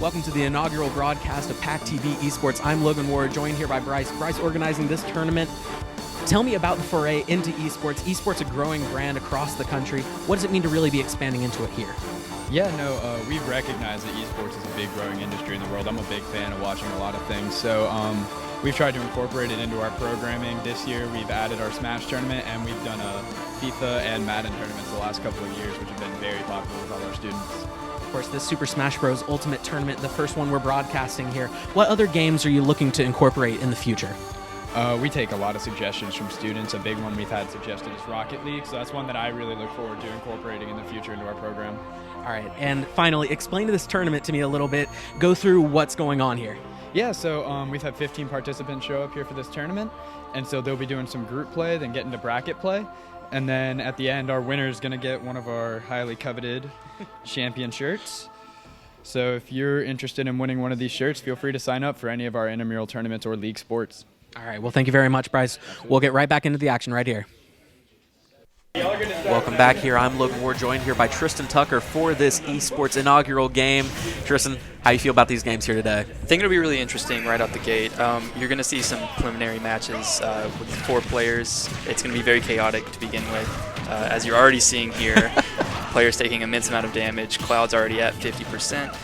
Welcome to the inaugural broadcast of PackTV Esports. I'm Logan Ward, joined here by Bryce. Bryce organizing this tournament. Tell me about the foray into esports. Esports a growing brand across the country. What does it mean to really be expanding into it here? Yeah, no, we've recognized that esports is a big growing industry in the world. I'm a big fan of watching a lot of things. So we've tried to incorporate it into our programming. This year we've added our Smash tournament, and we've done a FIFA and Madden tournaments the last couple of years, which have been very popular with all our students. Of course, this Super Smash Bros. Ultimate Tournament, the first one we're broadcasting here. What other games are you looking to incorporate in the future? We take a lot of suggestions from students. A big one we've had suggested is Rocket League, so that's one that I really look forward to incorporating in the future into our program. All right, and finally, explain this tournament to me a little bit. Go through what's going on here. Yeah, so we've had 15 participants show up here for this tournament, and so they'll be doing some group play, then get into bracket play, and then at the end, our winner is going to get one of our highly coveted champion shirts. So if you're interested in winning one of these shirts, feel free to sign up for any of our intramural tournaments or league sports. All right, well, thank you very much, Bryce. We'll get right back into the action right here. Welcome back here. I'm Logan Ward, joined here by Tristan Tucker for this esports inaugural game. Tristan, how you feel about these games here today? I think it'll be really interesting right out the gate. You're going to see some preliminary matches with 4 players. It's going to be very chaotic to begin with. As you're already seeing here, players taking immense amount of damage. Cloud's already at 50%.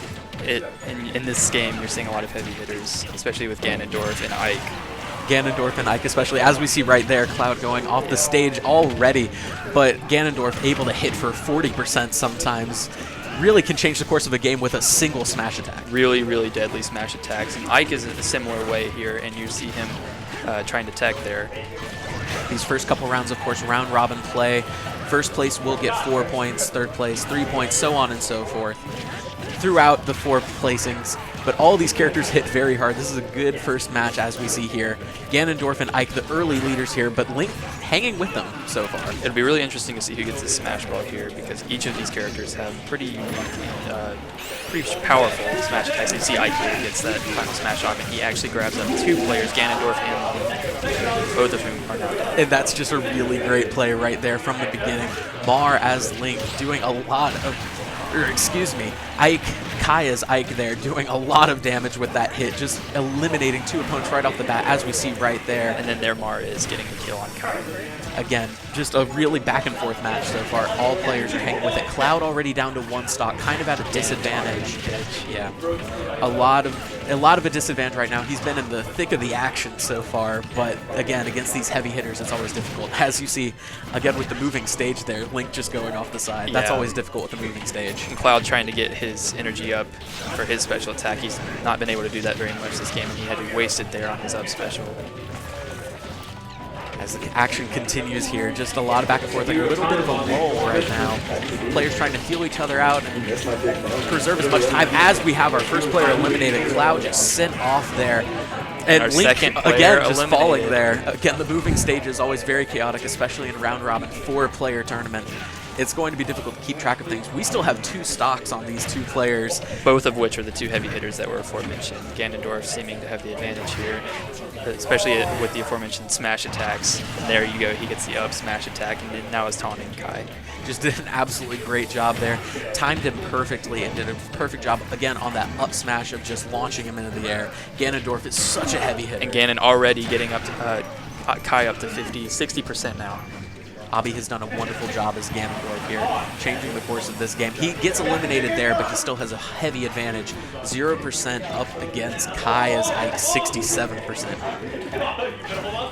In this game, you're seeing a lot of heavy hitters, especially with Ganondorf and Ike. Ganondorf and Ike especially, as we see right there, Cloud going off the stage already, but Ganondorf able to hit for 40% sometimes. Really can change the course of a game with a single smash attack. Really, really deadly smash attacks. And Ike is in a similar way here, and you see him trying to tech there. These first couple rounds, of course, round robin play. First place will get 4 points, third place 3 points, so on and so forth throughout the 4 placings. But all these characters hit very hard. This is a good first match, as we see here. Ganondorf and Ike, the early leaders here, but Link hanging with them so far. It'll be really interesting to see who gets this Smash Ball here, because each of these characters have pretty unique and pretty powerful smash attacks. You see Ike here gets that final smash off, and he actually grabs up 2 players, Ganondorf and Link, both of whom are now dead. And that's just a really great play right there from the beginning. Mar as Link doing a lot of, Ike, Kaya's Ike there doing a lot of damage with that hit, just eliminating 2 opponents right off the bat, as we see right there. And then their Mar is getting a kill on Kaya. Again, just a really back and forth match so far. All players are hanging with it. Cloud already down to 1 stock, kind of at a disadvantage. Yeah, a lot of a disadvantage right now. He's been in the thick of the action so far, but again, against these heavy hitters, it's always difficult. As you see, again with the moving stage there, Link just going off the side. That's always difficult with the moving stage. And Cloud trying to get his energy up for his special attack. He's not been able to do that very much this game, and he had to waste it there on his up special. As the action continues here, just a lot of back and forth, like a little bit of a lull right now. Players trying to heal each other out and preserve as much time as we have our first player eliminated. Cloud just sent off there. And our Link, second player again, just eliminated. falling there. Again, the moving stage is always very chaotic, especially in a round-robin 4-player tournament. It's going to be difficult to keep track of things. We still have 2 stocks on these 2 players. Both of which are the 2 heavy hitters that were aforementioned. Ganondorf seeming to have the advantage here, especially with the aforementioned smash attacks. And there you go, he gets the up smash attack, and then now is taunting Kai. Just did an absolutely great job there. Timed him perfectly and did a perfect job, again, on that up smash of just launching him into the air. Ganondorf is such a heavy hitter. And Ganon already getting up to Kai up to 60% now. Abby has done a wonderful job as Ganondorf here, changing the course of this game. He gets eliminated there, but he still has a heavy advantage. 0% up against Kai as Ike, 67%.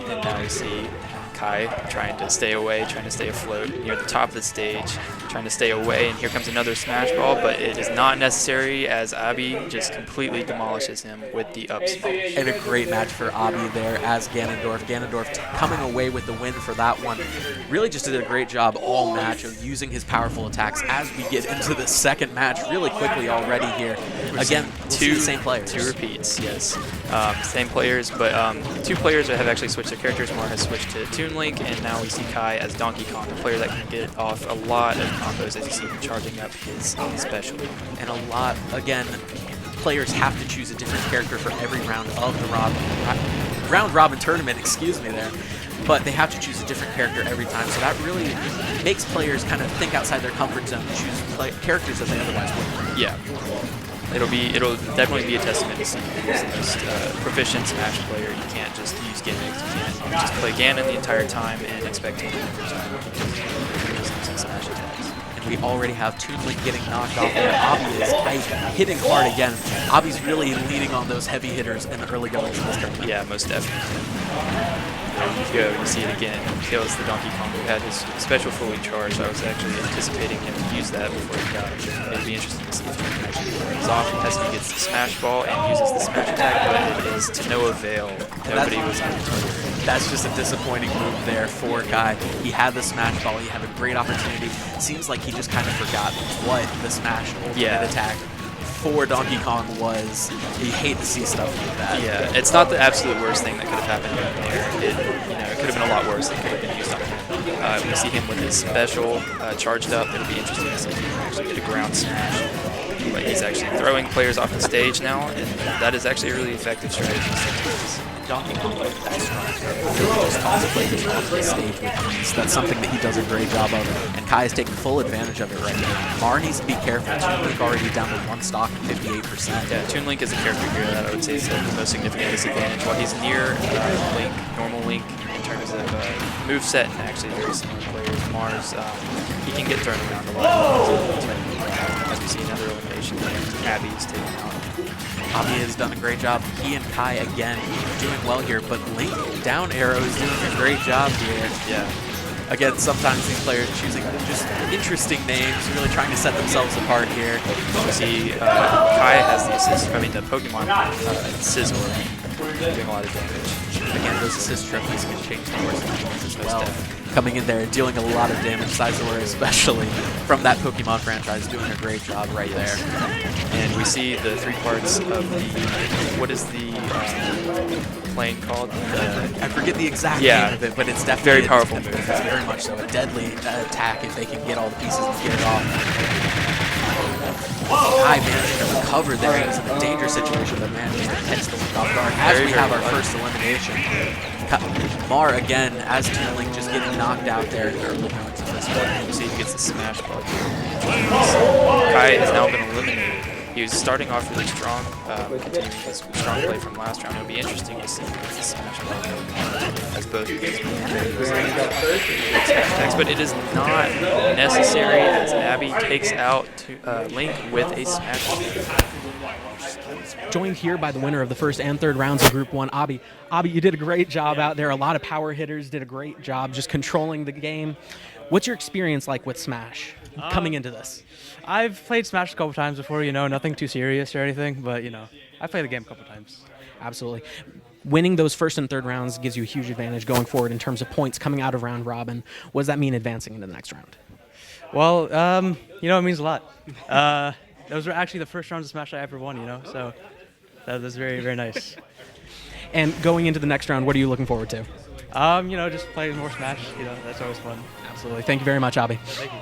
And now you see Kai trying to stay away, trying to stay afloat near the top of the stage, trying to stay away, and here comes another smash ball, but it is not necessary as Abby just completely demolishes him with the up smash. And a great match for Abby there as Ganondorf. Ganondorf coming away with the win for that one. Really just did a great job all match of using his powerful attacks as we get into the second match really quickly already here. Again, 2 same players. 2 repeats, yes. Same players, but 2 players that have actually switched their characters. Mar has switched to Toon Link, and now we see Kai as Donkey Kong, a player that can get off a lot of combos as you see him charging up his special. And a lot, again, players have to choose a different character for every round of the round robin tournament, excuse me there. But they have to choose a different character every time, so that really makes players kind of think outside their comfort zone and choose characters that they otherwise wouldn't. Yeah. It'll definitely be a testament to see who's the most proficient Smash player. You can't just use gimmicks. You can't just play Ganon the entire time and expect to win every time. Using Smash attacks. And we already have Toon Link getting knocked off there. Abby is hitting hard again. Abby's really leaning on those heavy hitters in the early goings of this tournament. Yeah, most definitely. There you go, you see it again. Kills the Donkey Kong who had his special fully charged. I was actually anticipating him to use that before he got it. It'd be interesting to see if he can actually pull this off as he gets the smash ball and uses the smash attack, but it is to no avail. Nobody was able to target it. That's just a disappointing move there for Kai. He had the smash ball, he had a great opportunity. Seems like he just kind of forgot what the smash ultimate attack for Donkey Kong was. You hate to see stuff like that. Yeah, it's not the absolute worst thing that could have happened there. It could have been a lot worse. It could have been used on him. We see him with his special charged up. It'll be interesting to see if he can actually get a ground smash. But he's actually throwing players off the stage now, and that is actually a really effective strategy. Donkey Kong, that's strong. Really just tosses players off the stage with ease. That's something that he does a great job of, and Kai is taking full advantage of it right now. Mar needs to be careful. Toon Link already down to 1 stock at 58%. Yeah, Toon Link is a character here that I would say is the most significant disadvantage. While he's near Link, normal Link, in terms of moveset and actually very similar players, Mars, he can get thrown around a lot. As we see another elimination, Abby is taken out. Abby has done a great job. He and Kai, again, doing well here, but Link down arrow is doing a great job here. Yeah. Again, sometimes these players choosing just interesting names, really trying to set themselves apart here. You see Kai has the assist, the Pokemon Sizzle doing a lot of damage. Again, those assist trophies can change the course of games as well. Coming in there and dealing a lot of damage, Sizor especially from that Pokemon franchise, doing a great job right there. And we see the 3 parts of the, what is the plane called? I forget the exact name of it, but it's definitely very powerful move. It's very much so a deadly attack if they can get all the pieces and get it off. Kai managing to recover there. He was in a dangerous situation, but managing to catch the Link off guard as we have our first elimination. Mar again, as Toon Link just getting knocked out there in the early moments of this one. You see he gets the smash ball here. Kai has now been eliminated. He was starting off really strong, continuing his strong play from last round. It'll be interesting to see if he gets the smash ball as both of these attacks, but it is not necessary as Abby takes out Link with a smash ball. Joined here by the winner of the first and third rounds of Group 1, Abby. Abby, you did a great job out there. A lot of power hitters did a great job just controlling the game. What's your experience like with Smash coming into this? I've played Smash a couple times before, nothing too serious or anything, but, I played the game a couple times. Absolutely. Winning those first and third rounds gives you a huge advantage going forward in terms of points coming out of round robin. What does that mean advancing into the next round? Well, it means a lot. Those were actually the first rounds of Smash I ever won, so that was very, very nice. And going into the next round, what are you looking forward to? Just playing more Smash, that's always fun. Absolutely. Thank you very much, Abby. Thank you.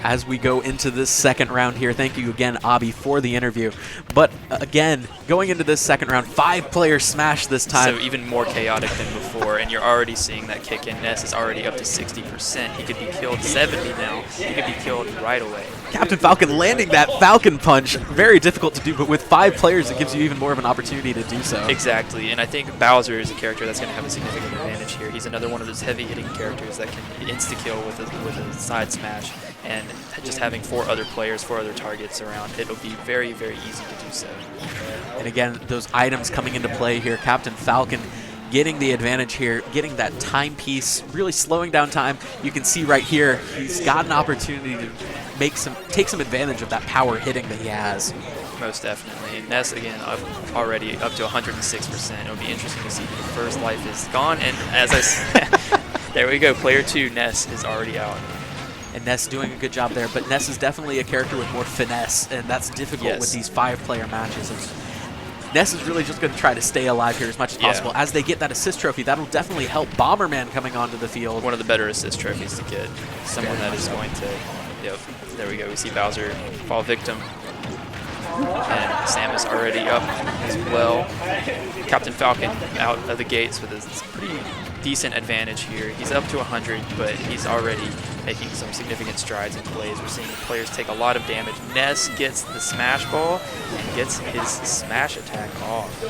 As we go into this second round here, thank you again, Abby, for the interview. But again, going into this second round, 5-player Smash this time. So even more chaotic than before, and you're already seeing that kick in. Ness is already up to 60%. He could be killed 70 now. He could be killed right away. Captain Falcon landing that Falcon punch. Very difficult to do, but with 5 players, it gives you even more of an opportunity to do so. Exactly, and I think Bowser is a character that's going to have a significant advantage here. He's another one of those heavy-hitting characters that can insta-kill with a side smash, and just having 4 other players, 4 other targets around, it'll be very, very easy to do so. And again, those items coming into play here. Captain Falcon getting the advantage here, getting that timepiece, really slowing down time. You can see right here, he's got an opportunity to take some advantage of that power hitting that he has. Most definitely. And Ness, again, already up to 106%. It'll be interesting to see if the first life is gone. And as I said, there we go. Player 2, Ness, is already out. And Ness doing a good job there. But Ness is definitely a character with more finesse, and that's difficult with these 5-player matches. Ness is really just going to try to stay alive here as much as possible. As they get that assist trophy, that'll definitely help Bomberman coming onto the field. One of the better assist trophies to get. Someone that is going to, there we go. We see Bowser fall victim. And Samus already up as well. Captain Falcon out of the gates with his pretty decent advantage here. He's up to 100, but he's already making some significant strides in plays. We're seeing players take a lot of damage. Ness gets the smash ball and gets his smash attack off.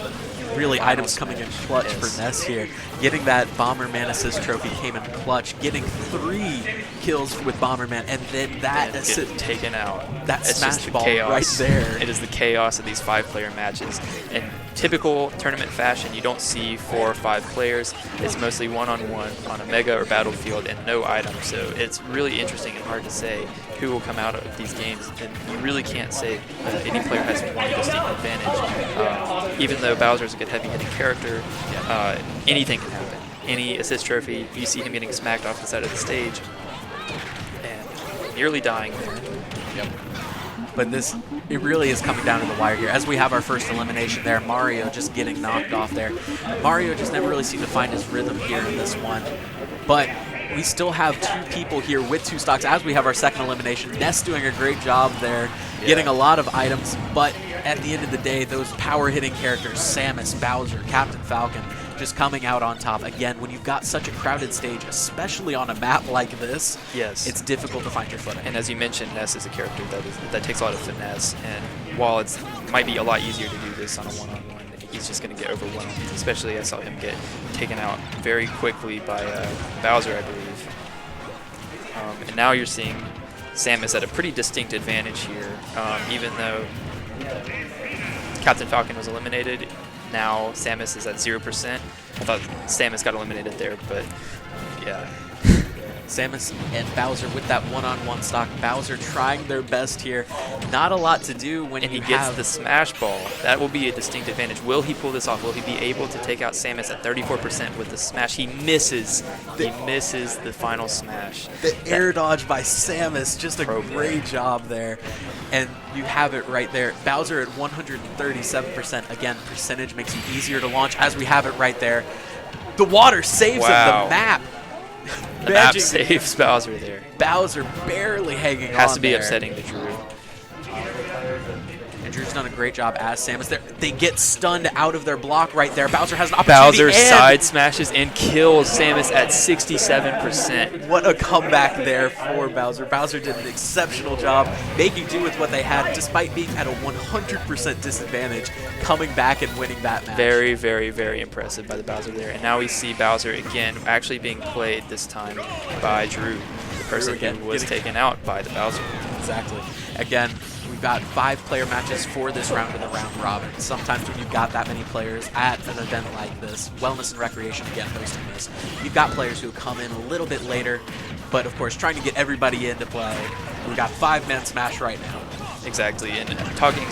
Really, Final items coming in smash. clutch Yes. for Ness here. Getting that Bomberman assist trophy came in clutch. Getting 3 kills with Bomberman, and then that And get taken out. that It's smash just the ball chaos. right there. It is the chaos of these 5-player matches. In typical tournament fashion, you don't see 4 or 5 players. It's mostly one-on-one on a mega or battlefield and no items. So it's really interesting and hard to say who will come out of these games. And you really can't say that any player has one distinct advantage. Even though Bowser is a good heavy-hitting character, anything can happen. Any assist trophy, you see him getting smacked off the side of the stage and nearly dying there. Yep. But it really is coming down to the wire here. As we have our first elimination there, Mario just getting knocked off there. Mario just never really seemed to find his rhythm here in this one. But we still have 2 people here with 2 stocks as we have our second elimination. Ness doing a great job there, getting a lot of items. But at the end of the day, those power-hitting characters, Samus, Bowser, Captain Falcon, just coming out on top. Again, when you've got such a crowded stage, especially on a map like this, Yes. it's difficult to find your footing. And as you mentioned, Ness is a character that takes a lot of finesse. And while it might be a lot easier to do this on a one-on-one, he's just going to get overwhelmed. Especially I saw him get taken out very quickly by Bowser, I believe. And now you're seeing Samus at a pretty distinct advantage here. Even though Captain Falcon was eliminated, now Samus is at 0%. I thought Samus got eliminated there, but yeah. Samus and Bowser with that one-on-one stock. Bowser trying their best here. Not a lot to do when And he you gets have the smash ball. That will be a distinct advantage. Will he pull this off? Will he be able to take out Samus at 34% with the smash? He misses. He misses the final smash. the air dodge by Samus. Just a Pro play. great job there. And you have it right there. Bowser at 137%. Again, percentage makes it easier to launch as we have it right there. The water saves him. Wow. The map. The map Vegging saves Bowser there. Bowser barely hanging on Has to be there. upsetting to Drew. And Drew's done a great job as Samus. They get stunned out of their block right there. Bowser has an opportunity. Bowser and side smashes and kills Samus at 67%. what a comeback there for Bowser. Bowser did an exceptional job making do with what they had despite being at a 100% disadvantage, coming back and winning that match. Very, very, very impressive by the Bowser there. And now we see Bowser again actually being played this time by Drew, the person again who was getting- taken out by the Bowser. Exactly. Again, we've got 5-player matches for this round of the round robin. Sometimes when you've got that many players at an event like this, Wellness and Recreation again hosting this, you've got players who come in a little bit later, but of course trying to get everybody into play. We've got 5-man smash right now. Exactly, and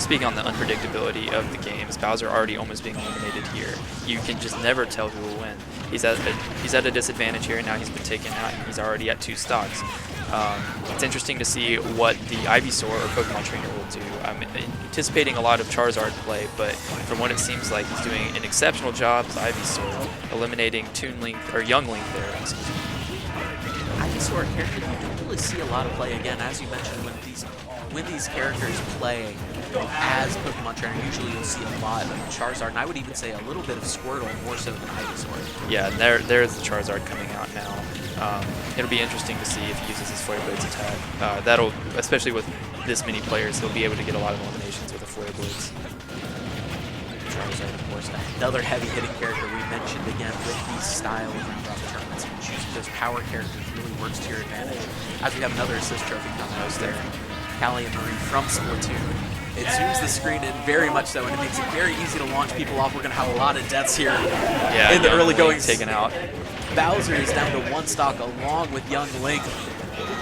speaking on the unpredictability of the games, Bowser already almost being eliminated here. You can just never tell who will win. He's at a disadvantage here, and now he's been taken out, and he's already at 2 stocks. It's interesting to see what the Ivysaur or Pokemon Trainer will do. I'm anticipating a lot of Charizard play, but from what it seems like, he's doing an exceptional job as Ivysaur, eliminating Toon Link, or Young Link there. Excuse me. Ivysaur character you don't really see a lot of play again, as you mentioned, when these characters play as Pokemon Trainer, usually you'll see a lot of Charizard, and I would even say a little bit of Squirtle more so than Ivysaur. Yeah, there's the Charizard coming out now. It'll be interesting to see if he uses his Flare Blades attack. That'll, especially with this many players, he'll be able to get a lot of eliminations with the Flare Blades. Charizard, of course, another heavy-hitting character we mentioned again with these style of round-robin tournaments. Choosing those power characters really works to your advantage. As we have another assist trophy coming out there, Callie and Marie from Splatoon. It zooms the screen in very much so, and it makes it very easy to launch people off. We're going to have a lot of deaths here in the early goings. Taken out. Bowser is down to 1 stock along with Young Link.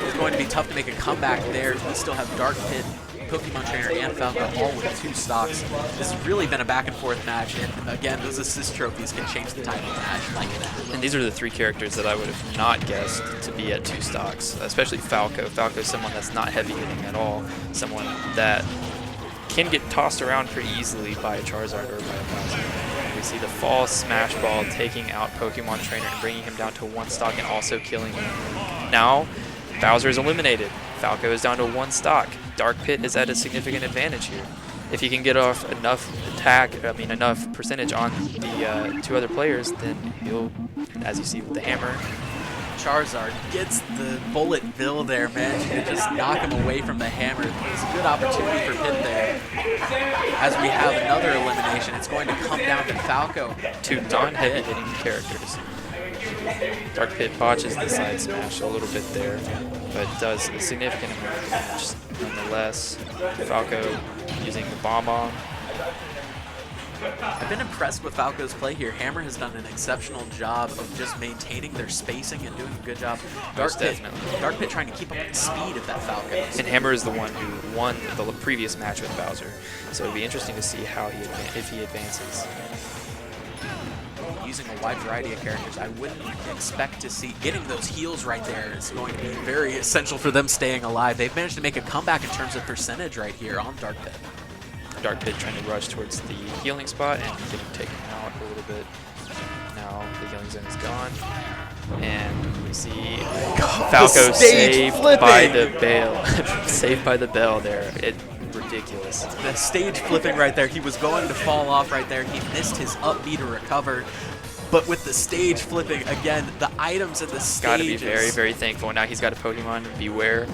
It's going to be tough to make a comeback there. We still have Dark Pit, Pokemon Trainer, and Falcon all with 2 stocks. This has really been a back-and-forth match, and again, those assist trophies can change the type of match like that. And these are the 3 characters that I would have not guessed to be at 2 stocks, especially Falco. Falco is someone that's not heavy hitting at all, someone that can get tossed around pretty easily by a Charizard or by a Bowser. We see the false smash ball taking out Pokemon Trainer and bringing him down to 1 stock and also killing him. Now, Bowser is eliminated. Falco is down to 1 stock. Dark Pit is at a significant advantage here. if he can get off enough enough percentage on the 2 other players, then he'll, as you see with the hammer. Charizard gets the bullet bill there, man. To just knock him away from the hammer. It's a good opportunity for Pit there. As we have another elimination, it's going to come down to Falco. 2 non-heavy hitting characters. Dark Pit botches the side smash a little bit there, but does a significant amount of damage nonetheless. Falco using the bomb-bomb. I've been impressed with Falco's play here. Hammer has done an exceptional job of just maintaining their spacing and doing a good job. Dark Pit trying to keep up with the speed of that Falco. And Hammer is the one who won the previous match with Bowser, so it'll be interesting to see how if he advances. Using a wide variety of characters, I wouldn't expect to see getting those heals right there is going to be very essential for them staying alive. They've managed to make a comeback in terms of percentage right here on Dark Pit. Dark Pit trying to rush towards the healing spot and getting taken out a little bit. Now the healing zone is gone. And we see Falco saved by the bell. Saved by the bell there. Ridiculous. The stage flipping right there. He was going to fall off right there. He missed his up B to recover. But with the stage flipping, again, the items in the stage. Got to be very, very thankful. Now he's got a Pokemon, Beware.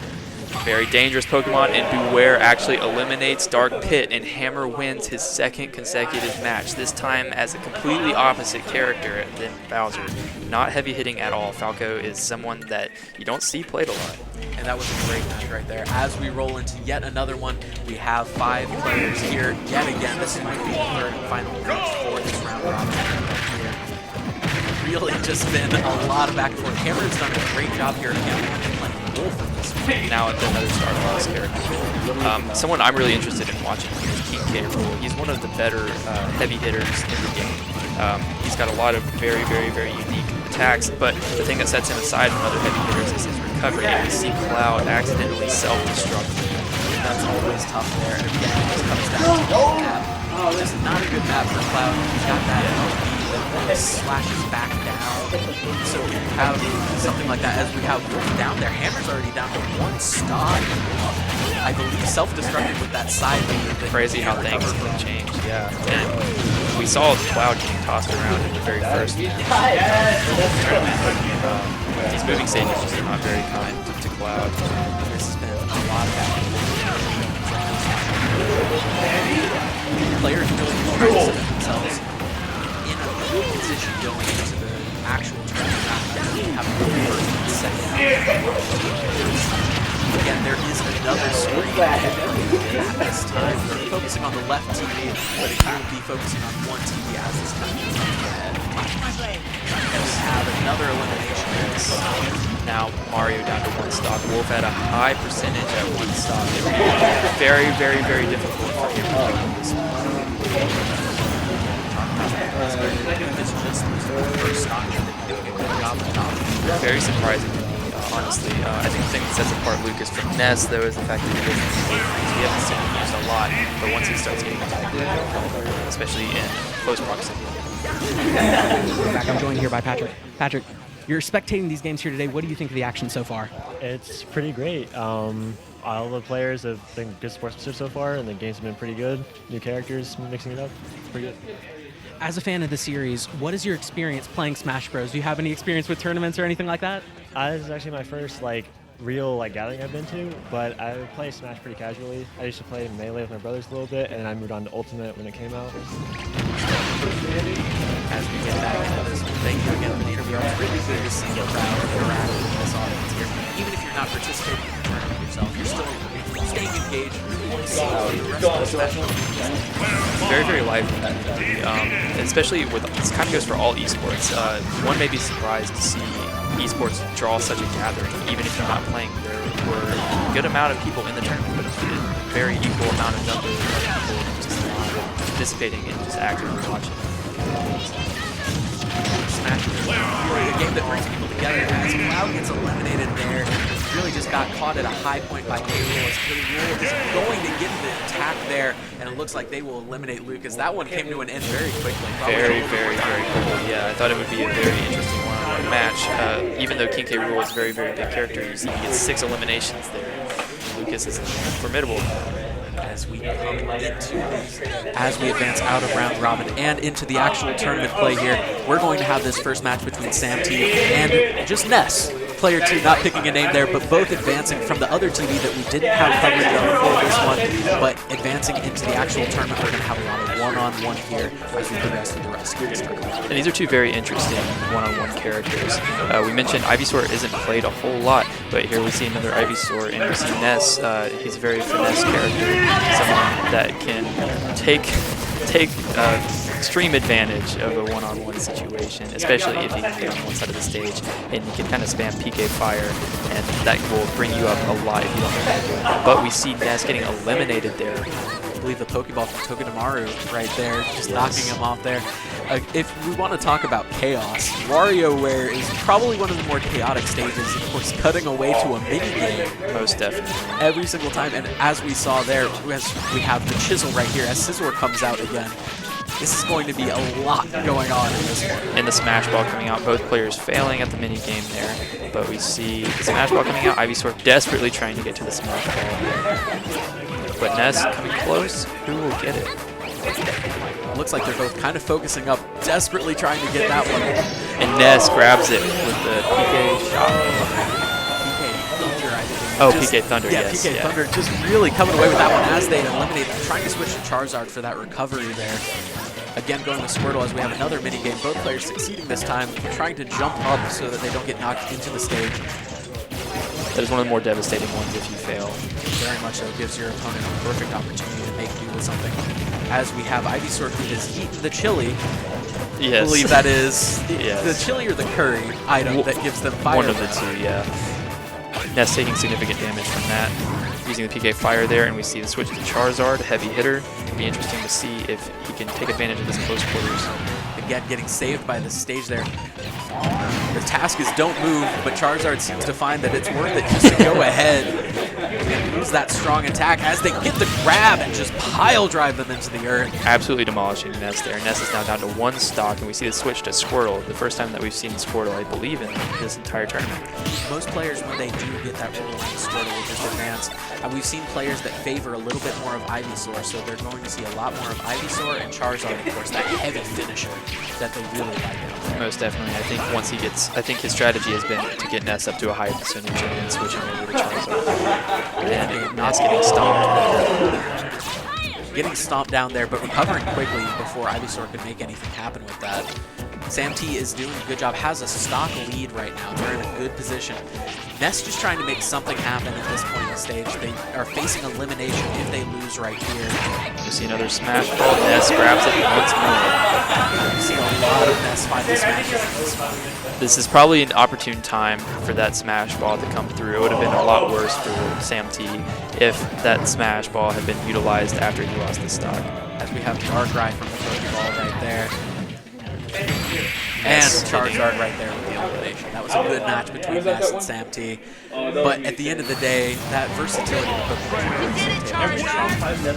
Very dangerous Pokemon, and Beware actually eliminates Dark Pit, and Hammer wins his 2nd consecutive match, this time as a completely opposite character than Bowser. Not heavy hitting at all. Falco is someone that you don't see played a lot. And that was a great match right there. As we roll into yet another one, we have 5 players here yet again. This might be the 3rd and final match for this round robin here. Really just been a lot of back and forth. Hammer's done a great job here again playing Wolf in this one. Now another Star Fox character. Someone I'm really interested in watching here is King K. Rool. He's one of the better heavy hitters in the game. He's got a lot of very, very, very unique attacks, but the thing that sets him aside from other heavy hitters is his recovery. And we see Cloud accidentally self-destruct. That's always tough there. And again, it just comes down to the map. Just not a good map for Cloud. He's got that LB that slashes back down. So we have something like that. As we have Wolf down there, Hammer's already down to 1 stock. I believe self-destructed with that side lead. Crazy how things can change, yeah. And we saw Cloud getting tossed around in the very first match. These moving stages just are not very kind to Cloud. This has been a lot of action. Players really trying to set themselves in a good position going into the actual tournament. Have a first and second. Again, there is another screen at this time. We're focusing on the left TV, but it will be focusing on one TV as this time goes ahead. And we have another elimination. Now Mario down to 1 stock. Wolf had a high percentage at 1 stock. It would be very, very, very difficult for him to win this one. It's just the first stock that they did a good job of dominating. Very surprising, honestly. I think the thing that sets apart Lucas from Ness, though, is the fact that he doesn't use things. We haven't seen him used a lot, but once he starts getting attacked, especially in close proximity. Back, I'm joined here by Patrick. Patrick, you're spectating these games here today. What do you think of the action so far? It's pretty great. All the players have been good sportsmanship so far, and the games have been pretty good. New characters, mixing it up. It's pretty good. As a fan of the series, what is your experience playing Smash Bros? Do you have any experience with tournaments or anything like that? This is actually my first real gathering I've been to, but I play Smash pretty casually. I used to play Melee with my brothers a little bit, and I moved on to Ultimate when it came out. As we get back into this one, thank you again for the interview. It's really good to see a crowd interact with this audience here. Even if you're not participating in the tournament yourself, you're still staying engaged. You want to see the rest of the special. Very, very lively, especially with, this kind of goes for all esports. One may be surprised to see esports draw such a gathering, even if you're not playing. There were a good amount of people in the tournament, but a very equal amount of number of people just participating and just actively watching. Smash is a game that brings people together. As Cloud gets eliminated there, really just got caught at a high point by K. Rool. As K. Rool is going to get the attack there, and it looks like they will eliminate Lucas. That one came to an end very quickly. Very, very, very quickly. Yeah, I thought it would be a very interesting one-on-one match. Even though King K. Rool is a very, very big character, you see he gets 6 eliminations there. Lucas is formidable as we advance out of round robin and into the actual tournament play here. We're going to have this first match between Santi and just Ness. Player 2 not picking a name there, but both advancing from the other TV that we didn't have coverage of before this one, but advancing into the actual tournament. We're going to have a lot of one-on-one here as we progress through the rest of this tournament. And these are two very interesting one-on-one characters. We mentioned Ivysaur isn't played a whole lot, but here we see another Ivysaur, and we see Ness. He's a very finesse character, someone that can take extreme advantage of a one-on-one situation, especially if you can get on one side of the stage and you can kind of spam PK Fire, and that will bring you up a lot if you don't know how to do it. But we see Ness getting eliminated there. I believe the Pokeball from Togedemaru right there, just knocking him off there. If we want to talk about chaos, WarioWare is probably one of the more chaotic stages, of course, cutting away to a mini-game. Most definitely. Every single time, and as we saw there, as we have the Chisel right here, as Scizor comes out again. This is going to be a lot going on in this one. And the Smash Ball coming out, both players failing at the mini game there. But we see the Smash Ball coming out, Ivysaur desperately trying to get to the Smash Ball. But Ness coming close, who will get it? Looks like they're both kind of focusing up, desperately trying to get that one. And Ness grabs it with the PK shot. Oh, PK Thunder, yes. PK Thunder just really coming away with that one as they eliminate them, trying to switch to Charizard for that recovery there. Again, going with Squirtle as we have another minigame. Both players succeeding this time, trying to jump up so that they don't get knocked into the stage. That is one of the more devastating ones if you fail. Very much so. Gives your opponent a perfect opportunity to make do with something. As we have Ivysaur who has eaten the chili. Yes. I believe that is yes. the chili or the curry item that gives them fire. One of the two, yeah. Ness taking significant damage from that. Using the PK Fire there, and we see the switch to Charizard, heavy hitter. It'll be interesting to see if he can take advantage of this close quarters. Again, getting saved by the stage there. The task is don't move, but Charizard seems to find that it's worth it just to go ahead and use that strong attack as they get the grab and just pile drive them into the earth. Absolutely demolishing Ness there. Ness is now down to one stock, and we see the switch to Squirtle. The first time that we've seen Squirtle, I believe, in this entire tournament. Most players, when they do get that roll on Squirtle, will just advance. And we've seen players that favor a little bit more of Ivysaur, so they're going to see a lot more of Ivysaur and Charizard, of course, that heavy finisher that they really like. Most definitely. I think once he gets, I think his strategy has been to get Ness up to a high percentage and then switching over to Charizard. And Ness getting stomped. Getting stomped down there, but recovering quickly before Ivysaur could make anything happen with that. Santi is doing a good job, has a stock lead right now. They're in a good position. Ness just trying to make something happen at this point in the stage. They are facing elimination if they lose right here. We see another Smash Ball. Ness grabs it once more. We see a lot of Ness finally smashes in this one. This is probably an opportune time for that Smash Ball to come through. It would have been a lot worse for Santi if that Smash Ball had been utilized after he lost the stock. As we have Darkrai from the Pokeball right there. And Charizard right there with the elimination. That was a good match between Ness and Santi. But at the end of the day, that versatility of Pokemon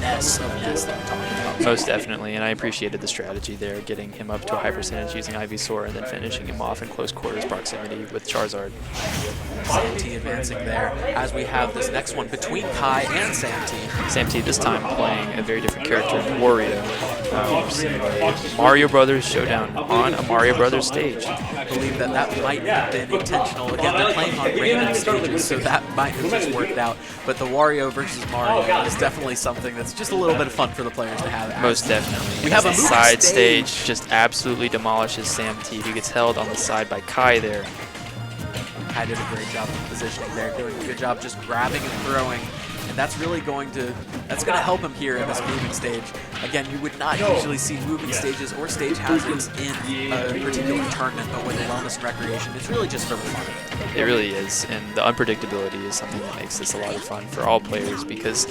Ness that we're talking about. Most definitely, and I appreciated the strategy there, getting him up to a high percentage using Ivysaur and then finishing him off in close quarters proximity with Charizard. Santi advancing there as we have this next one between Kai and Santi. Santi this time playing a very different character in Wario. Mario Brothers Showdown on a Mario Brothers stage. I believe that might have been intentional. Again, they're playing on random stages, so that might have just worked out. But the Wario versus Mario is definitely something that's just a little bit of fun for the players to have. Most definitely. We have a side stage just absolutely demolishes Santi, who gets held on the side by Kai there. Kai did a great job of positioning there, doing a good job just grabbing and throwing. And that's really going to help him here in this moving stage. Again, you would not usually see moving stages or stage hazards in a particular tournament, but with wellness and recreation, it's really just for fun. It really is, and the unpredictability is something that makes this a lot of fun for all players because,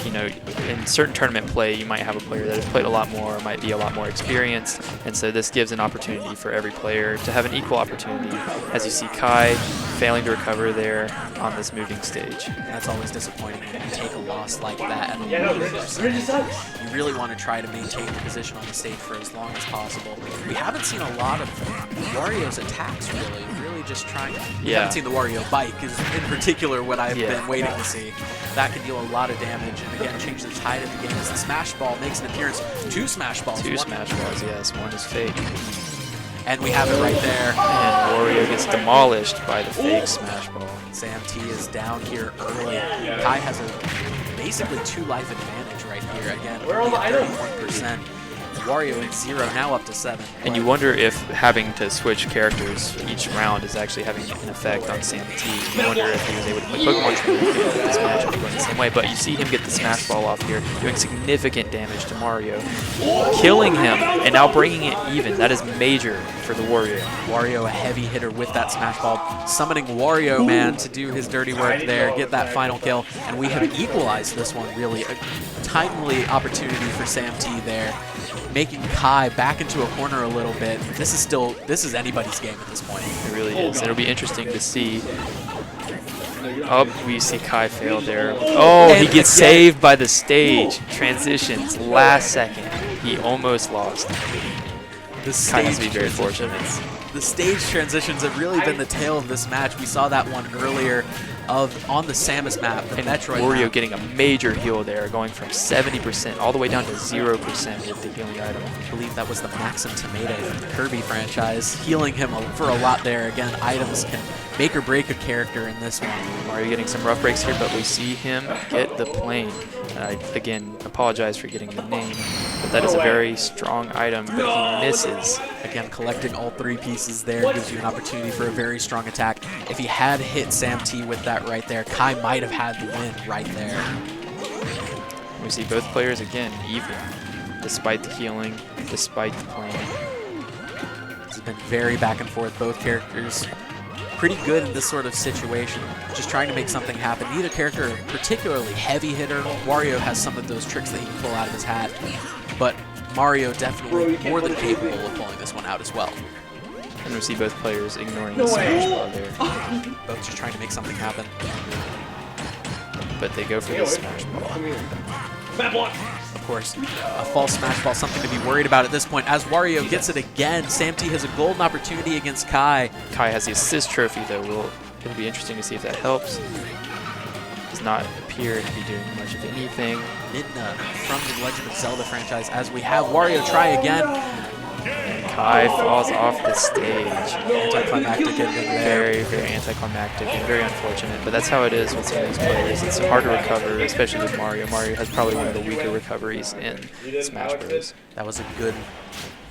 you know, in certain tournament play, you might have a player that has played a lot more, might be a lot more experienced, and so this gives an opportunity for every player to have an equal opportunity. As you see Kai failing to recover there on this moving stage. That's always disappointing when you take a loss like that at a You really want to try to maintain your position on the stage for as long as possible. We haven't seen a lot of Wario's attacks really just trying. We Yeah. haven't seen the Wario bike, is in particular what I've Yeah. been waiting to see. That can deal a lot of damage, and again, change the tide of the game as the Smash Ball makes an appearance. 2 Smash Balls. Two one- Smash Balls, yes. One is fake. And we have it right there. And Wario gets demolished by the fake Smash Ball. Sam T is down here early. Kai has a basically 2 life advantage right here. Again, only at 31%. Wario at 0, now up to 7. And you wonder if having to switch characters each round is actually having an effect on Santi. You wonder if he was able to play Pokemon Trainer if this match would go the same way. But you see him get the Smash Ball off here, doing significant damage to Mario, killing him, and now bringing it even. That is major for the Wario. Wario a heavy hitter with that Smash Ball, summoning Wario Man to do his dirty work there, get that final kill, and we have equalized this one really. A timely opportunity for Sam T there, making Kai back into a corner a little bit. This is anybody's game at this point. It really is. It'll be interesting to see. Oh, we see Kai fail there. Oh, he And gets again- saved by the stage. Transitions, last second. He almost lost. The Kai has to stage be very transitions. fortunate. The stage transitions have really been the tail of this match. We saw that one earlier on the Samus map, the And Metroid Wario map. getting a major heal there, going from 70% all the way down to 0% with the healing item. I believe that was the Maxim Tomato from the Kirby franchise, healing him for a lot there. Again, items can make or break a character in this one. Mario getting some rough breaks here, but we see him get the plane. I, again, apologize for getting the name, but that is a very strong item, but he misses. Again, collecting all 3 pieces there gives you an opportunity for a very strong attack. If he had hit Sam T with that right there, Kai might have had the win right there. We see both players, again, even, despite the healing, despite the plane. This has been very back and forth. Both characters pretty good in this sort of situation, just trying to make something happen. Neither character a particularly heavy hitter. Wario has some of those tricks that he can pull out of his hat, but Mario definitely more than capable of pulling this one out as well. And we see both players ignoring the Smash Ball there, Both just trying to make something happen. but they go for the Smash Ball. Of course, a false Smash Ball, something to be worried about at this point. As Wario gets it again, Sam T has a golden opportunity against Kai. Kai has the assist trophy, though. It'll be interesting to see if that helps. Does not appear to be doing much of anything. Midna from the Legend of Zelda franchise, as we have Wario try again. And Kai falls off the stage. Anticlimactic ending there. Very, very anticlimactic and very unfortunate. But that's how it is with some of these players. It's hard to recover, especially with Mario. Mario has probably one of the weaker recoveries in Smash Bros. That was a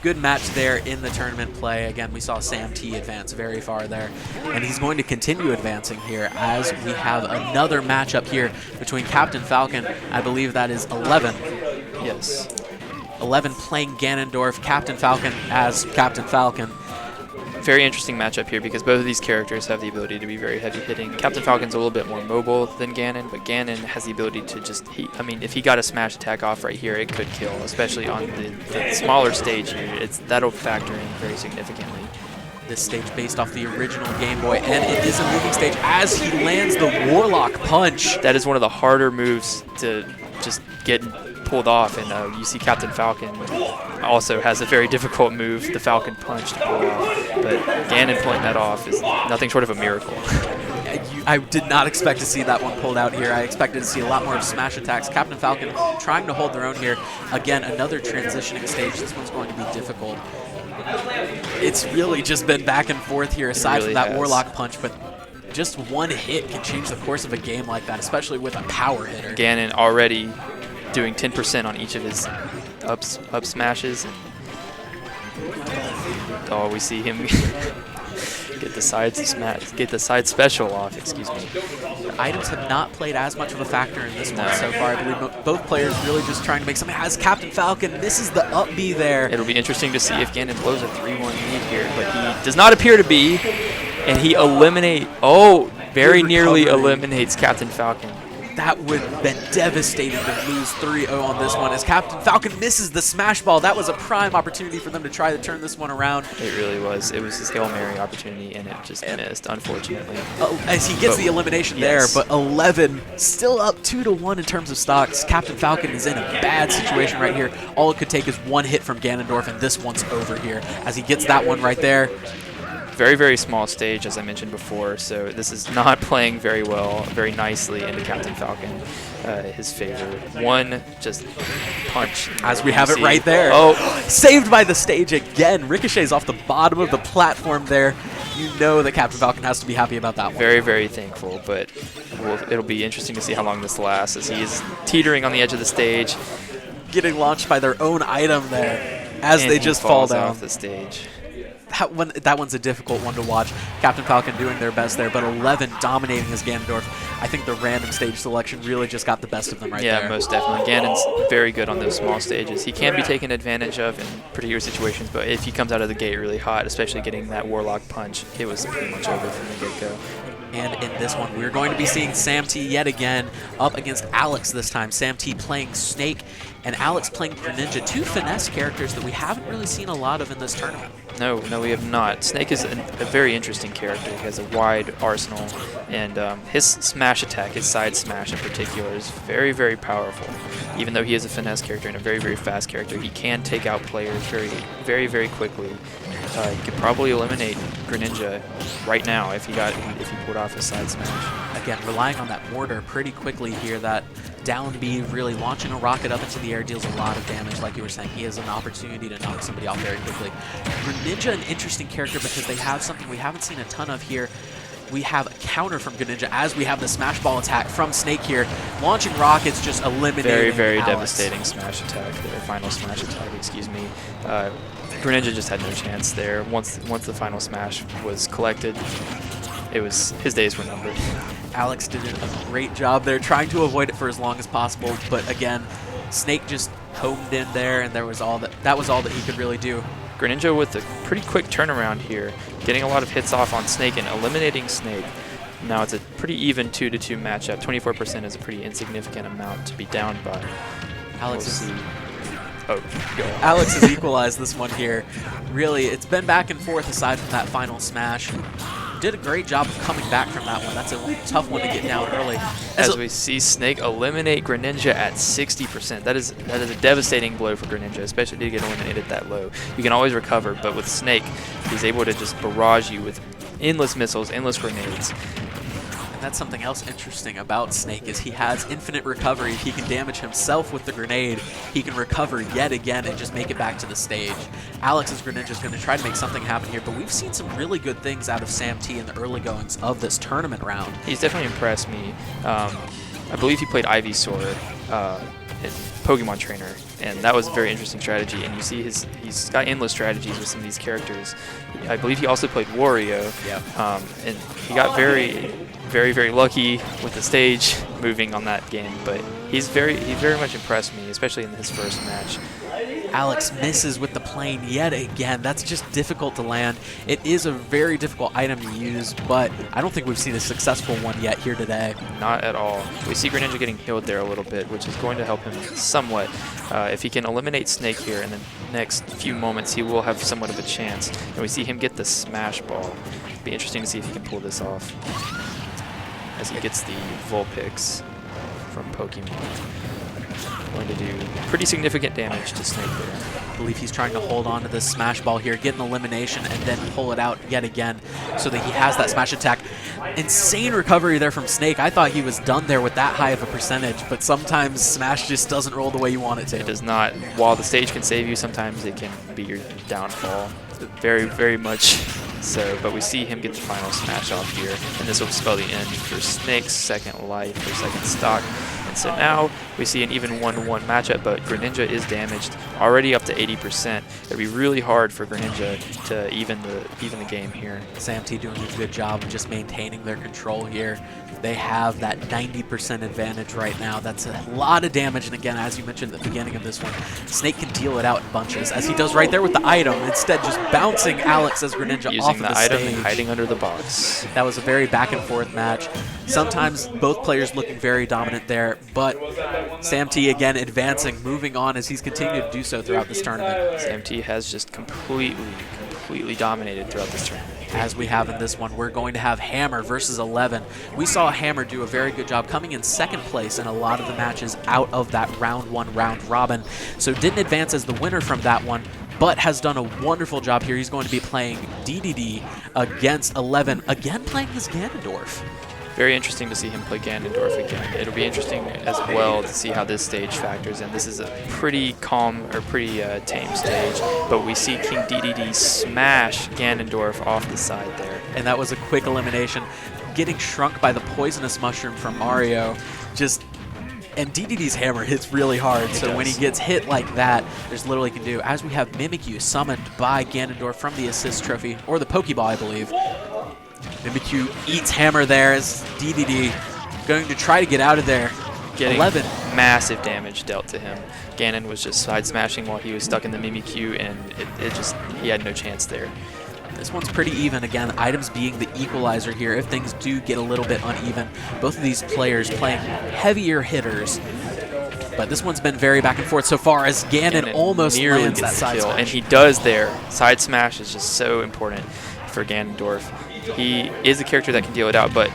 good match there in the tournament play. Again, we saw Sam T advance very far there, and he's going to continue advancing here as we have another matchup here between Captain Falcon. I believe that is 11. Yes. 11 playing Ganondorf, Captain Falcon as Captain Falcon. Very interesting matchup here because both of these characters have the ability to be very heavy hitting. Captain Falcon's a little bit more mobile than Ganon, but Ganon has the ability to just, if he got a smash attack off right here, it could kill, especially on the smaller stage here. That'll factor in very significantly. This stage based off the original Game Boy, and it is a moving stage as he lands the Warlock Punch. That is one of the harder moves to just get pulled off, and you see Captain Falcon also has a very difficult move, the Falcon Punch, to pull off. But Ganon pulling that off is nothing short of a miracle. I did not expect to see that one pulled out here. I expected to see a lot more of smash attacks. Captain Falcon trying to hold their own here. Again, another transitioning stage. This one's going to be difficult. It's really just been back and forth here, aside really from that has. Warlock Punch, but just one hit can change the course of a game like that, especially with a power hitter. Ganon already doing 10% on each of his up smashes. Oh, we see him get the side special off. Excuse me. Items have not played as much of a factor in this one so far. I believe both players really just trying to make something. As Captain Falcon, this is the up B there. It'll be interesting to see if Ganon blows a 3-1 lead here, but he does not appear to be, and he very nearly eliminates Captain Falcon. That would have been devastating to lose 3-0 on this one, as Captain Falcon misses the smash ball. That was a prime opportunity for them to try to turn this one around. It really was. It was his Hail Mary opportunity, and it just missed, unfortunately. As he gets the elimination yes. there, but 11 still up 2-1 in terms of stocks. Captain Falcon is in a bad situation right here. All it could take is one hit from Ganondorf, and this one's over here as he gets that one right there. Very, very small stage, as I mentioned before, so this is not playing very well, very nicely into Captain Falcon, his favor. One just punch. As we have it right there. Oh, Saved by the stage again. Ricochets off the bottom of the platform there. You know that Captain Falcon has to be happy about that one. very, very thankful, but it'll be interesting to see how long this lasts, as he is teetering on the edge of the stage. Getting launched by their own item there as and they he just fall falls down. off the stage. That one's a difficult one to watch. Captain Falcon doing their best there, but 11 dominating his Ganondorf. I think the random stage selection really just got the best of them right there. Yeah, most definitely. Ganon's very good on those small stages. He can be taken advantage of in particular situations, but if he comes out of the gate really hot, especially getting that Warlock punch, it was pretty much over from the get-go. And in this one, we're going to be seeing Santi yet again up against Alex this time. Santi playing Snake and Alex playing Greninja, two finesse characters that we haven't really seen a lot of in this tournament. No, we have not. Snake is a very interesting character. He has a wide arsenal, and his smash attack, his side smash in particular, is very, very powerful. Even though he is a finesse character and a very, very fast character, he can take out players very, very, very quickly. He could probably eliminate Greninja right now if he pulled off his side smash. Again, relying on that mortar pretty quickly here. That down B really launching a rocket up into the air deals a lot of damage. Like you were saying, he has an opportunity to knock somebody off very quickly. Greninja, an interesting character because they have something we haven't seen a ton of here. We have a counter from Greninja as we have the smash ball attack from Snake here. Launching rockets, just eliminating Very, very Alex. devastating smash attack there. Final smash attack, excuse me. Greninja just had no chance there. Once the final smash was collected, his days were numbered. Alex did a great job there trying to avoid it for as long as possible, but again, Snake just homed in there, and that was all that he could really do. Greninja with a pretty quick turnaround here, getting a lot of hits off on Snake and eliminating Snake. Now it's a pretty even 2-2 matchup. 24% is a pretty insignificant amount to be down by. Alex Alex has equalized this one here. Really, it's been back and forth aside from that final smash. Did a great job of coming back from that one. That's a tough one to get down early. As we see Snake eliminate Greninja at 60%. That is a devastating blow for Greninja, especially to get eliminated that low. You can always recover, but with Snake, he's able to just barrage you with endless missiles, endless grenades. And that's something else interesting about Snake is he has infinite recovery. He can damage himself with the grenade. He can recover yet again and just make it back to the stage. Alex's Greninja is going to try to make something happen here, but we've seen some really good things out of Sam T in the early goings of this tournament round. He's definitely impressed me. I believe he played Ivysaur in Pokemon Trainer, and that was a very interesting strategy. And you see he's got endless strategies with some of these characters. I believe he also played Wario, and he got very, very lucky with the stage moving on that game. But he very much impressed me, especially in his first match. Alex misses with the plane yet again. That's just difficult to land. It is a very difficult item to use, but I don't think we've seen a successful one yet here today. Not at all. We see Greninja getting healed there a little bit, which is going to help him somewhat. If he can eliminate Snake here in the next few moments, he will have somewhat of a chance. And we see him get the smash ball. It'll be interesting to see if he can pull this off as he gets the Vulpix from Pokemon. Going to do pretty significant damage to Snake there. I believe he's trying to hold on to this smash ball here, get an elimination, and then pull it out yet again so that he has that smash attack. Insane recovery there from Snake. I thought he was done there with that high of a percentage, but sometimes smash just doesn't roll the way you want it to. It does not. While the stage can save you, sometimes it can be your downfall. Very, very much so. But we see him get the final smash off here, and this will spell the end for Snake's second life or second stock. So now we see an even 1-1 matchup, but Greninja is damaged, already up to 80%. It'll be really hard for Greninja to even the game here. Sam T doing a good job of just maintaining their control here. They have that 90% advantage right now. That's a lot of damage, and again, as you mentioned at the beginning of this one, Snake can deal it out in bunches, as he does right there with the item, instead just bouncing Alex as Greninja Using off of the item stage. and hiding under the box. That was a very back and forth match. Sometimes both players looking very dominant there, but Sam T again advancing, moving on as he's continued to do so throughout this tournament. Sam T has just completely dominated throughout this tournament. As we have in this one, we're going to have Hammer versus 11. We saw Hammer do a very good job coming in second place in a lot of the matches out of that round one round robin. So didn't advance as the winner from that one, but has done a wonderful job here. He's going to be playing DDD against 11, again playing his Ganondorf. Very interesting to see him play Ganondorf again. It'll be interesting as well to see how this stage factors in. This is a pretty calm or pretty tame stage, but we see King DDD smash Ganondorf off the side there. And that was a quick elimination. Getting shrunk by the poisonous mushroom from Mario. And DDD's hammer hits really hard, so when he gets hit like that, there's little he can do. As we have Mimikyu summoned by Ganondorf from the assist trophy, or the Pokeball, I believe. Mimikyu eats hammer there as DDD going to try to get out of there. Getting 11. Massive damage dealt to him. Ganon was just side smashing while he was stuck in the Mimikyu, and he had no chance there. This one's pretty even. Again, items being the equalizer here if things do get a little bit uneven. Both of these players playing heavier hitters. But this one's been very back and forth so far as Ganon almost nearly lands that gets the side kill, smash. and he does there. Side smash is just so important for Ganondorf. He is a character that can deal it out, but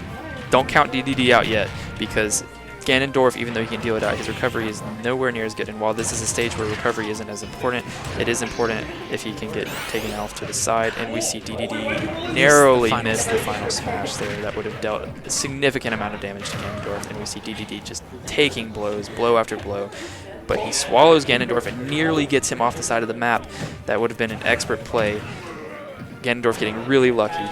don't count DDD out yet, because Ganondorf, even though he can deal it out, his recovery is nowhere near as good. And while this is a stage where recovery isn't as important, it is important if he can get taken off to the side. And we see DDD narrowly miss the final smash there. That would have dealt a significant amount of damage to Ganondorf. And we see DDD just taking blows, blow after blow. But he swallows Ganondorf and nearly gets him off the side of the map. That would have been an expert play. Ganondorf getting really lucky.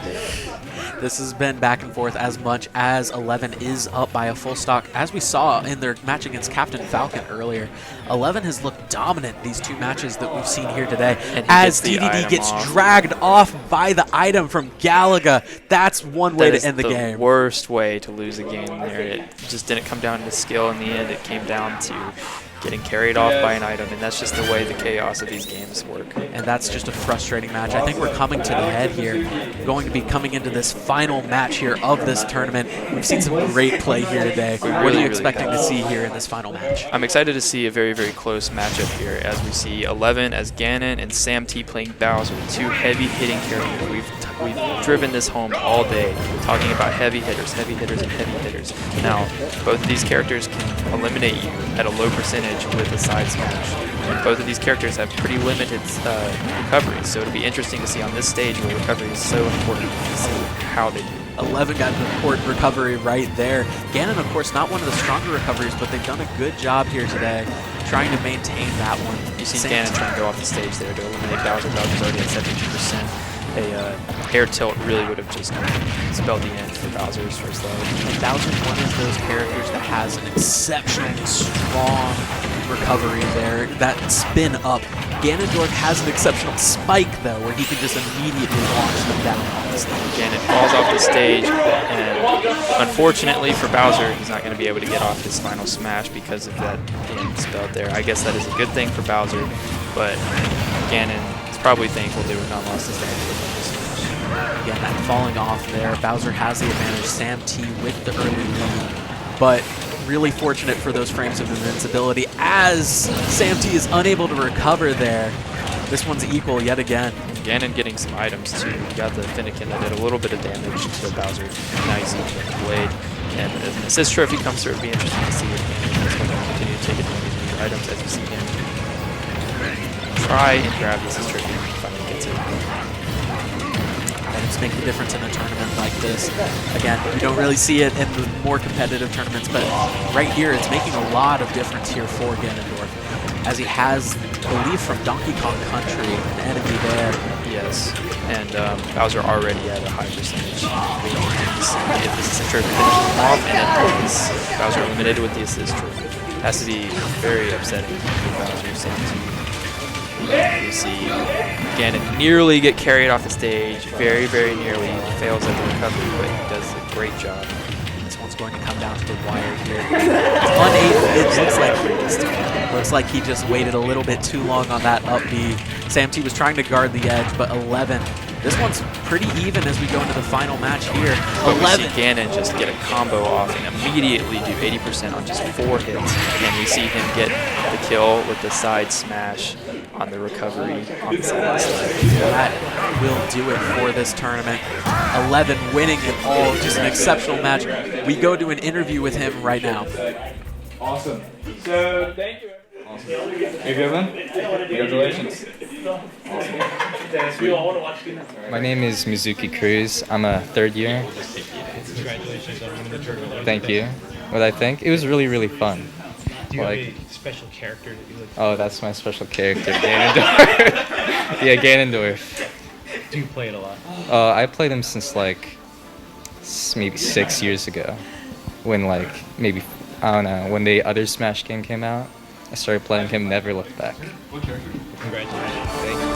This has been back and forth as much as 11 is up by a full stock. As we saw in their match against Captain Falcon earlier, 11 has looked dominant these two matches that we've seen here today. And as DDD gets dragged off by the item from Galaga, that's one way to end the game. The worst way to lose a game there. It just didn't come down to skill in the end. It came down to getting carried off by an item, and that's just the way the chaos of these games work. And that's just a frustrating match. I think we're coming to the head here. Going to be coming into this final match here of this tournament. We've seen some great play here today. What are you expecting to see here in this final match? I'm excited to see a very, very close matchup here as we see 11 as Ganon and Santi playing Bowser, two heavy-hitting characters. We've driven this home all day, talking about heavy hitters, and heavy hitters. Now, both of these characters can eliminate you at a low percentage with a side smash. And both of these characters have pretty limited recovery, so it'll be interesting to see on this stage where recovery is so important to see how they do. 11 got the port recovery right there. Ganon, of course, not one of the stronger recoveries, but they've done a good job here today trying to maintain that one. You've seen Ganon trying to go off the stage there to eliminate Bowser. Bowser's already at 72%. A hair tilt really would have just spelled the end for Bowser's first level. And Bowser's one of those characters that has an exceptionally strong recovery there. That spin up. Ganondorf has an exceptional spike, though, where he can just immediately launch them down off the stage. Ganon falls off the stage, and unfortunately for Bowser, he's not going to be able to get off his final smash because of that end spelled there. I guess that is a good thing for Bowser, but Ganon is probably thankful they would not lost his damage. Again, that falling off there. Bowser has the advantage. Santi with the early lead, but really fortunate for those frames of invincibility as Santi is unable to recover there. This one's equal yet again. Ganon getting some items too. He got the Finnegan that did a little bit of damage to Bowser. Nice the blade. And as an assist trophy comes through, it'll be interesting to see if Ganon is going to continue to take advantage of the items as you see him try and grab the assist trophy and finally gets it. Items make the difference in a tournament like this. Again, you don't really see it in the more competitive tournaments, but right here it's making a lot of difference here for Ganondorf, as he has belief from Donkey Kong Country, an enemy there. Yes, and Bowser already at a high percentage. We need to see if this assist trophy finishes him off, and then is Bowser eliminated with the assist trophy. Has to be very upsetting for Bowser. You see Ganon nearly get carried off the stage, very, very nearly. Fails at the recovery, but he does a great job. This one's going to come down to the wire here. It looks like he just waited a little bit too long on that up B. Santi was trying to guard the edge, but 11. This one's pretty even as we go into the final match here. But 11. we see Ganon just get a combo off and immediately do 80% on just 4 hits. And we see him get the kill with the side smash on the recovery on the side of the stage. That will do it for this tournament. 11 winning it all, just an exceptional match. We go to an interview with him right now. Awesome. So, thank you. Awesome. You good, man? Congratulations. My name is Mizuki Cruz. I'm a third year. Congratulations on winning the tournament. Thank you. What I think? It was really, really fun. Do you Like- have a special character that you look Oh, that's my special character, Ganondorf. Yeah, Ganondorf. Do you play it a lot? I played him since like maybe 6 years ago, when like maybe I don't know when the other Smash game came out. I started playing him. Never looked back. Congratulations. Thank you.